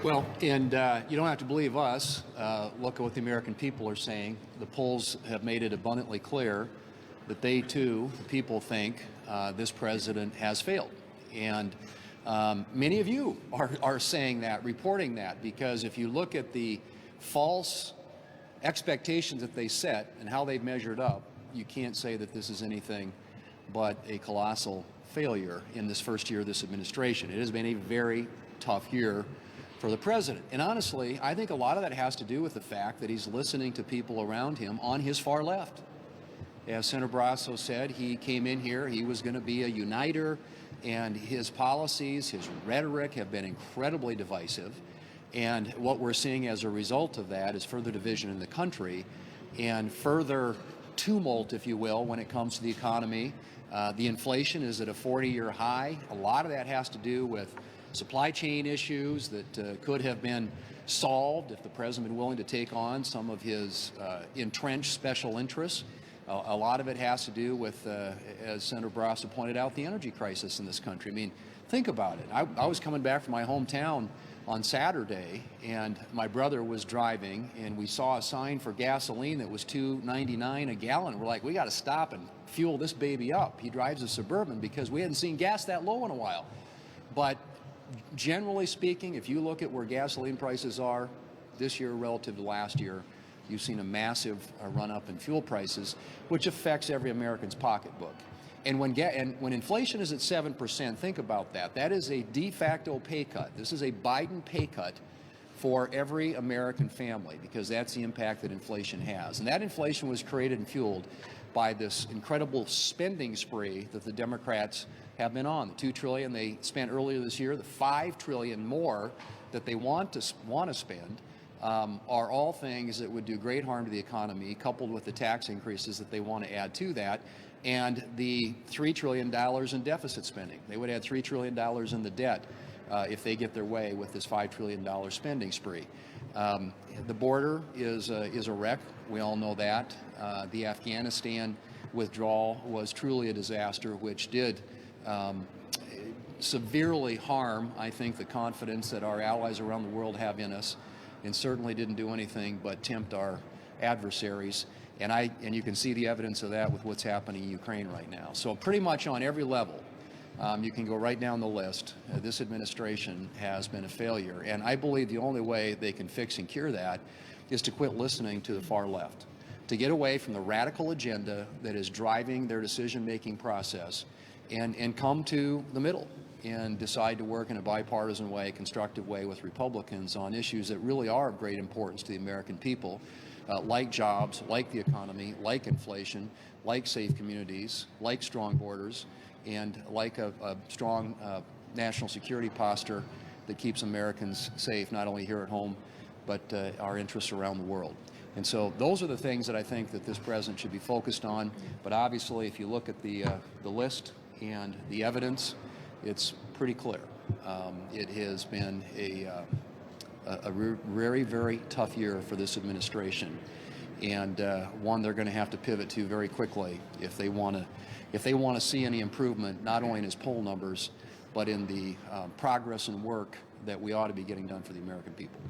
Well, and you don't have to believe us. Look at what the American people are saying. The polls have made it abundantly clear that they, too, the people think this president has failed. And many of you are saying that, reporting that, because if you look at the false expectations that they set and how they've measured up, you can't say that this is anything but a colossal failure in this first year of this administration. It has been a very tough year for the president. And honestly, I think a lot of that has to do with the fact that he's listening to people around him on his far left. As Senator Barrasso said, he came in here, he was going to be a uniter, and his policies, his rhetoric have been incredibly divisive. And what we're seeing as a result of that is further division in the country and further tumult, if you will, when it comes to the economy. The inflation is at a 40-year high. A lot of that has to do with supply chain issues that could have been solved if the president had been willing to take on some of his entrenched special interests. A lot of it has to do with, as Senator Barrasso pointed out, the energy crisis in this country. I mean, think about it. I was coming back from my hometown on Saturday, and my brother was driving, and we saw a sign for gasoline that was $2.99 a gallon. We're like, we got to stop and fuel this baby up. He drives a Suburban because we hadn't seen gas that low in a while. But generally speaking, if you look at where gasoline prices are this year relative to last year, you've seen a massive run-up in fuel prices, which affects every American's pocketbook. And when inflation is at 7%, think about that. That is a de facto pay cut. This is a Biden pay cut for every American family, because that's the impact that inflation has. And that inflation was created and fueled by this incredible spending spree that the Democrats have been on. The $2 trillion they spent earlier this year, the $5 trillion more that they want to spend, are all things that would do great harm to the economy, coupled with the tax increases that they want to add to that, and the $3 trillion in deficit spending. They would add $3 trillion in the debt if they get their way with this $5 trillion spending spree. The border is a wreck. We all know that. The Afghanistan withdrawal was truly a disaster, which did severely harm, I think, the confidence that our allies around the world have in us, and certainly didn't do anything but tempt our adversaries. And you can see the evidence of that with what's happening in Ukraine right now. So pretty much on every level, you can go right down the list. This administration has been a failure. And I believe the only way they can fix and cure that is to quit listening to the far left, to get away from the radical agenda that is driving their decision-making process, and come to the middle and decide to work in a bipartisan way, constructive way with Republicans on issues that really are of great importance to the American people, like jobs, like the economy, like inflation, like safe communities, like strong borders, and like a strong national security posture that keeps Americans safe, not only here at home, but our interests around the world. And so those are the things that I think that this president should be focused on. But obviously, if you look at the list and the evidence, it's pretty clear. It has been a very, very tough year for this administration, and one they're going to have to pivot to very quickly if they want to see any improvement, not only in his poll numbers, but in the progress and work that we ought to be getting done for the American people.